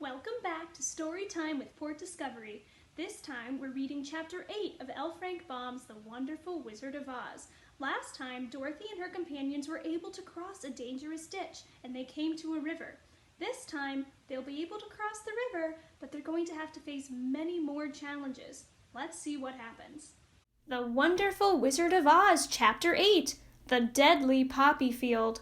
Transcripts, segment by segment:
Welcome back to Story Time with Port Discovery. This time we're reading Chapter 8 of L. Frank Baum's The Wonderful Wizard of Oz. Last time, Dorothy and her companions were able to cross a dangerous ditch, and they came to a river. This time, they'll be able to cross the river, but they're going to have to face many more challenges. Let's see what happens. The Wonderful Wizard of Oz, Chapter 8, The Deadly Poppy Field.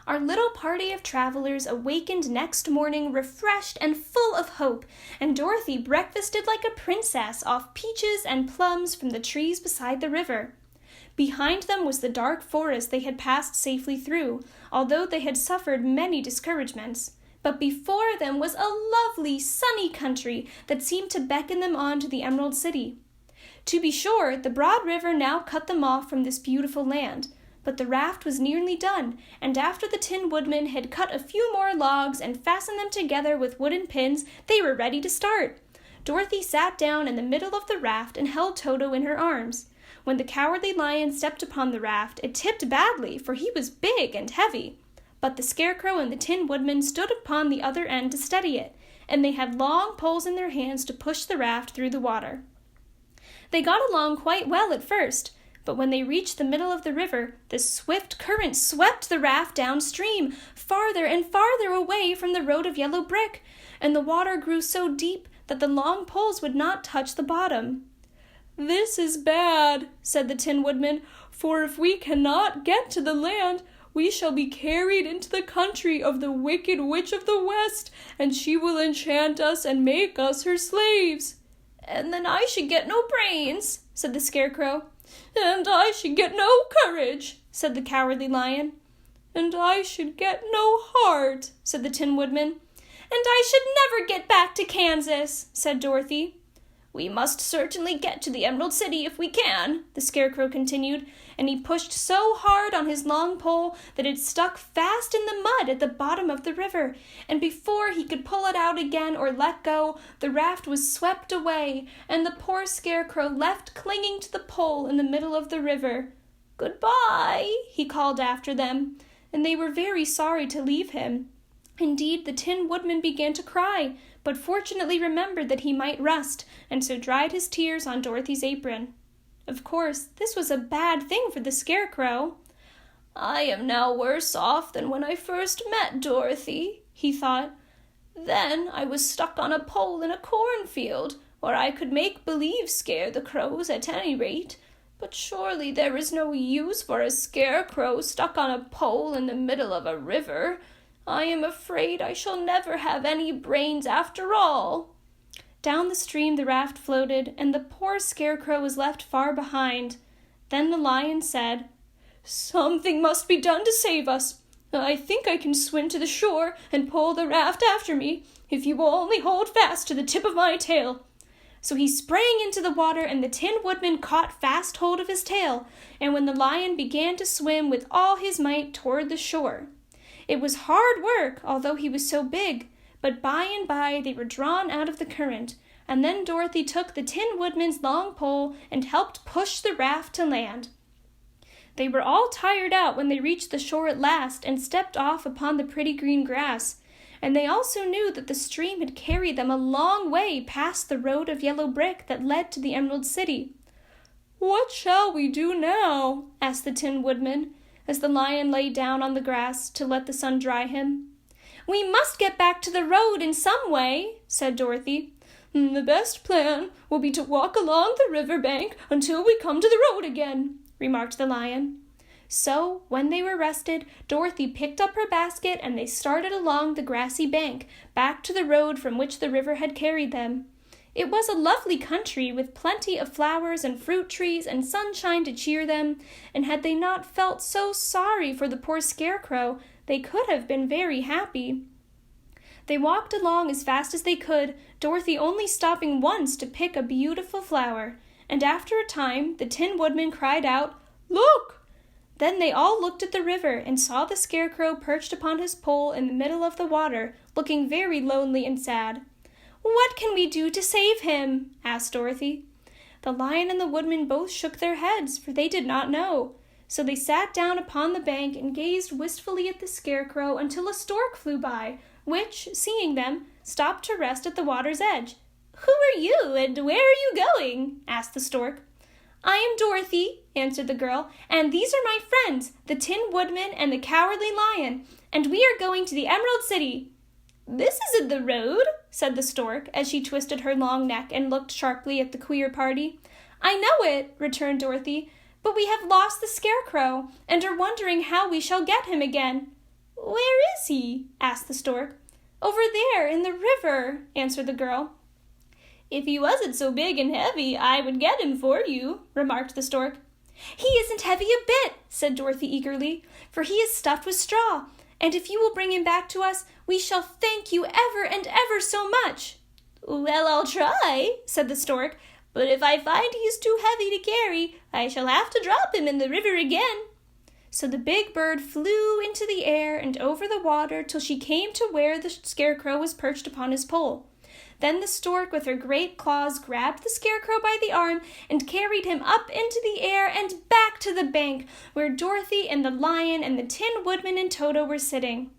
Our little party of travelers awakened next morning refreshed and full of hope, and Dorothy breakfasted like a princess off peaches and plums from the trees beside the river. Behind them was the dark forest they had passed safely through, although they had suffered many discouragements. But before them was a lovely, sunny country that seemed to beckon them on to the Emerald City. To be sure, the broad river now cut them off from this beautiful land, but the raft was nearly done, and after the Tin Woodman had cut a few more logs and fastened them together with wooden pins, they were ready to start. Dorothy sat down in the middle of the raft and held Toto in her arms. When the Cowardly Lion stepped upon the raft, it tipped badly, for he was big and heavy. But the Scarecrow and the Tin Woodman stood upon the other end to steady it, and they had long poles in their hands to push the raft through the water. They got along quite well at first, but when they reached the middle of the river, the swift current swept the raft downstream, farther and farther away from the road of yellow brick, and the water grew so deep that the long poles would not touch the bottom. "This is bad," said the Tin Woodman, "for if we cannot get to the land, we shall be carried into the country of the Wicked Witch of the West, and she will enchant us and make us her slaves." "And then I should get no brains," said the Scarecrow. "And I should get no courage," said the Cowardly Lion. "And I should get no heart," said the Tin Woodman. "And I should never get back to Kansas," said Dorothy. "We must certainly get to the Emerald City if we can," the Scarecrow continued, and he pushed so hard on his long pole that it stuck fast in the mud at the bottom of the river, and before he could pull it out again or let go, the raft was swept away, and the poor Scarecrow left clinging to the pole in the middle of the river. "Goodbye," he called after them, and they were very sorry to leave him. Indeed, the Tin Woodman began to cry, but fortunately remembered that he might rust, and so dried his tears on Dorothy's apron. Of course, this was a bad thing for the Scarecrow. "I am now worse off than when I first met Dorothy," he thought. "Then I was stuck on a pole in a cornfield, where I could make believe scare the crows at any rate. But surely there is no use for a Scarecrow stuck on a pole in the middle of a river. I am afraid I shall never have any brains after all." Down the stream the raft floated, and the poor Scarecrow was left far behind. Then the Lion said, "Something must be done to save us. I think I can swim to the shore and pull the raft after me, if you will only hold fast to the tip of my tail." So he sprang into the water, and the Tin Woodman caught fast hold of his tail, and when the Lion began to swim with all his might toward the shore. It was hard work, although he was so big, but by and by they were drawn out of the current, and then Dorothy took the Tin Woodman's long pole and helped push the raft to land. They were all tired out when they reached the shore at last and stepped off upon the pretty green grass, and they also knew that the stream had carried them a long way past the road of yellow brick that led to the Emerald City. "What shall we do now?" asked the Tin Woodman, as the Lion lay down on the grass to let the sun dry him. "We must get back to the road in some way," said Dorothy. "The best plan will be to walk along the river bank until we come to the road again," remarked the Lion. So, when they were rested, Dorothy picked up her basket and they started along the grassy bank, back to the road from which the river had carried them. It was a lovely country with plenty of flowers and fruit trees and sunshine to cheer them, and had they not felt so sorry for the poor Scarecrow, they could have been very happy. They walked along as fast as they could, Dorothy only stopping once to pick a beautiful flower, and after a time the Tin Woodman cried out, "Look!" Then they all looked at the river and saw the Scarecrow perched upon his pole in the middle of the water, looking very lonely and sad. "What can we do to save him?" asked Dorothy. The Lion and the Woodman both shook their heads, for they did not know. So they sat down upon the bank and gazed wistfully at the Scarecrow until a stork flew by, which, seeing them, stopped to rest at the water's edge. "Who are you, and where are you going?" asked the stork. "I am Dorothy," answered the girl, "and these are my friends, the Tin Woodman and the Cowardly Lion, and we are going to the Emerald City." "This isn't the road," said the stork, as she twisted her long neck and looked sharply at the queer party. "I know it," returned Dorothy, "but we have lost the Scarecrow, and are wondering how we shall get him again." "Where is he?" asked the stork. "Over there, in the river," answered the girl. "If he wasn't so big and heavy, I would get him for you," remarked the stork. "He isn't heavy a bit," said Dorothy eagerly, "for he is stuffed with straw, and if you will bring him back to us, we shall thank you ever and ever so much." "Well, I'll try," said the stork, "but if I find he is too heavy to carry, I shall have to drop him in the river again." So the big bird flew into the air and over the water till she came to where the Scarecrow was perched upon his pole. Then the stork with her great claws grabbed the Scarecrow by the arm and carried him up into the air and back to the bank where Dorothy and the Lion and the Tin Woodman and Toto were sitting.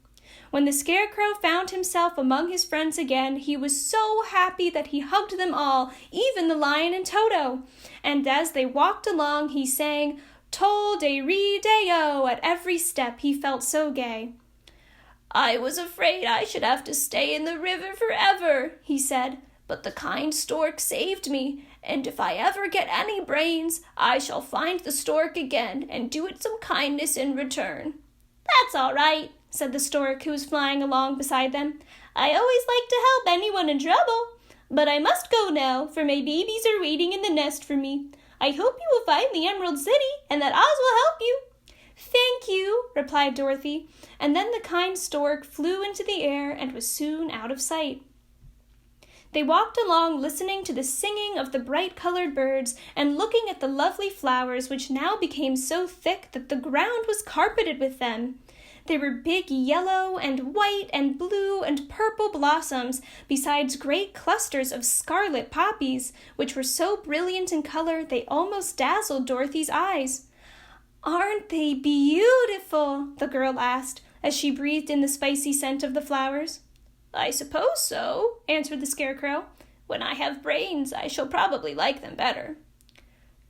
When the Scarecrow found himself among his friends again, he was so happy that he hugged them all, even the Lion and Toto. And as they walked along, he sang "Tol-de-re-day-o" at every step. He felt so gay. "I was afraid I should have to stay in the river forever," he said, "but the kind stork saved me, and if I ever get any brains, I shall find the stork again and do it some kindness in return." "That's all right," said the stork, who was flying along beside them. "I always like to help anyone in trouble. But I must go now, for my babies are waiting in the nest for me. I hope you will find the Emerald City, and that Oz will help you." "Thank you," replied Dorothy, and then the kind stork flew into the air and was soon out of sight. They walked along listening to the singing of the bright-colored birds and looking at the lovely flowers which now became so thick that the ground was carpeted with them. There were big yellow and white and blue and purple blossoms, besides great clusters of scarlet poppies, which were so brilliant in color they almost dazzled Dorothy's eyes. "Aren't they beautiful?" the girl asked, as she breathed in the spicy scent of the flowers. "I suppose so," answered the Scarecrow. "When I have brains, I shall probably like them better."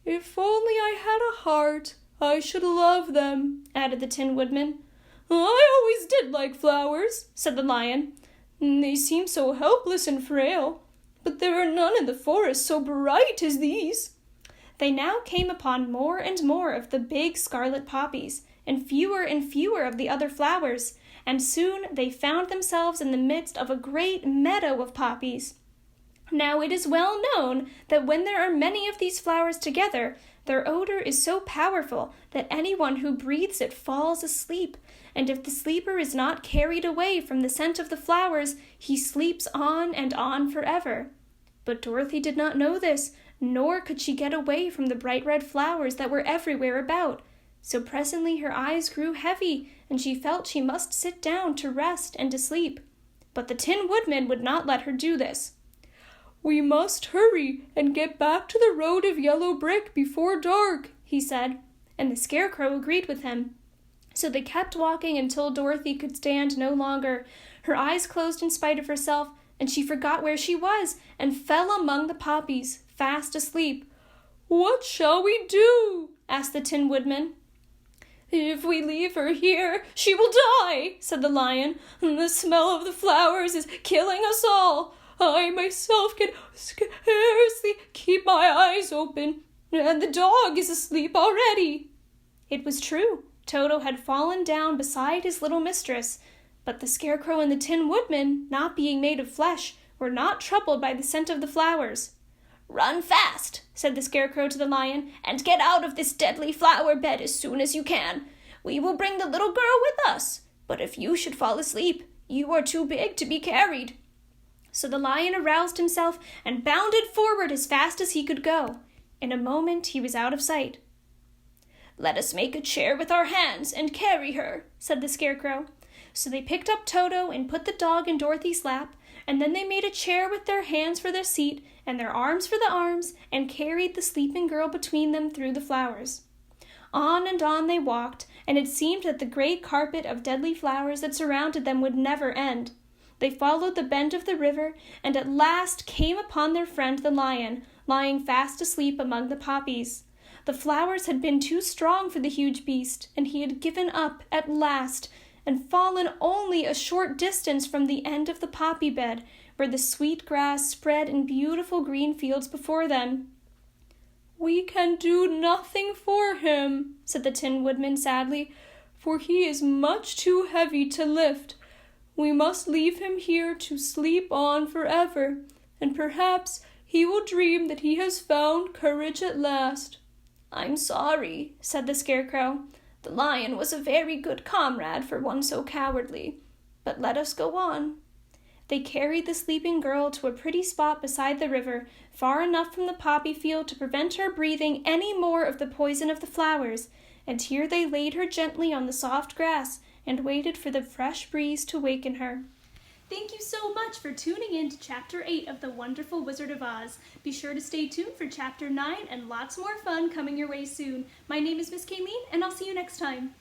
"If only I had a heart, I should love them," added the Tin Woodman. "I always did like flowers," said the Lion. "They seem so helpless and frail, but there are none in the forest so bright as these." They now came upon more and more of the big scarlet poppies, and fewer of the other flowers, and soon they found themselves in the midst of a great meadow of poppies. Now it is well known that when there are many of these flowers together, their odor is so powerful that anyone who breathes it falls asleep, and if the sleeper is not carried away from the scent of the flowers, he sleeps on and on forever. But Dorothy did not know this, nor could she get away from the bright red flowers that were everywhere about. So presently her eyes grew heavy, and she felt she must sit down to rest and to sleep. But the Tin Woodman would not let her do this. "We must hurry and get back to the road of yellow brick before dark," he said, and the Scarecrow agreed with him. So they kept walking until Dorothy could stand no longer. Her eyes closed in spite of herself, and she forgot where she was, and fell among the poppies, fast asleep. "What shall we do?" asked the Tin Woodman. "If we leave her here, she will die," said the Lion. "The smell of the flowers is killing us all. I myself can scarcely keep my eyes open, and the dog is asleep already." It was true. Toto had fallen down beside his little mistress, but the Scarecrow and the Tin Woodman, not being made of flesh, were not troubled by the scent of the flowers. "Run fast," said the Scarecrow to the Lion, "and get out of this deadly flower bed as soon as you can. We will bring the little girl with us, but if you should fall asleep, you are too big to be carried." So the Lion aroused himself and bounded forward as fast as he could go. In a moment he was out of sight. "Let us make a chair with our hands and carry her," said the Scarecrow. So they picked up Toto and put the dog in Dorothy's lap, and then they made a chair with their hands for their seat and their arms for the arms, and carried the sleeping girl between them through the flowers. On and on they walked, and it seemed that the great carpet of deadly flowers that surrounded them would never end. They followed the bend of the river and at last came upon their friend the lion, lying fast asleep among the poppies. The flowers had been too strong for the huge beast, and he had given up at last and fallen only a short distance from the end of the poppy bed, where the sweet grass spread in beautiful green fields before them. "We can do nothing for him," said the Tin Woodman sadly, "for he is much too heavy to lift. We must leave him here to sleep on forever, and perhaps he will dream that he has found courage at last." "I'm sorry," said the Scarecrow. "The lion was a very good comrade for one so cowardly. But let us go on." They carried the sleeping girl to a pretty spot beside the river, far enough from the poppy field to prevent her breathing any more of the poison of the flowers, and here they laid her gently on the soft grass and waited for the fresh breeze to waken her. Thank you so much for tuning in to Chapter 8 of The Wonderful Wizard of Oz. Be sure to stay tuned for Chapter 9 and lots more fun coming your way soon. My name is Miss Cailin, and I'll see you next time.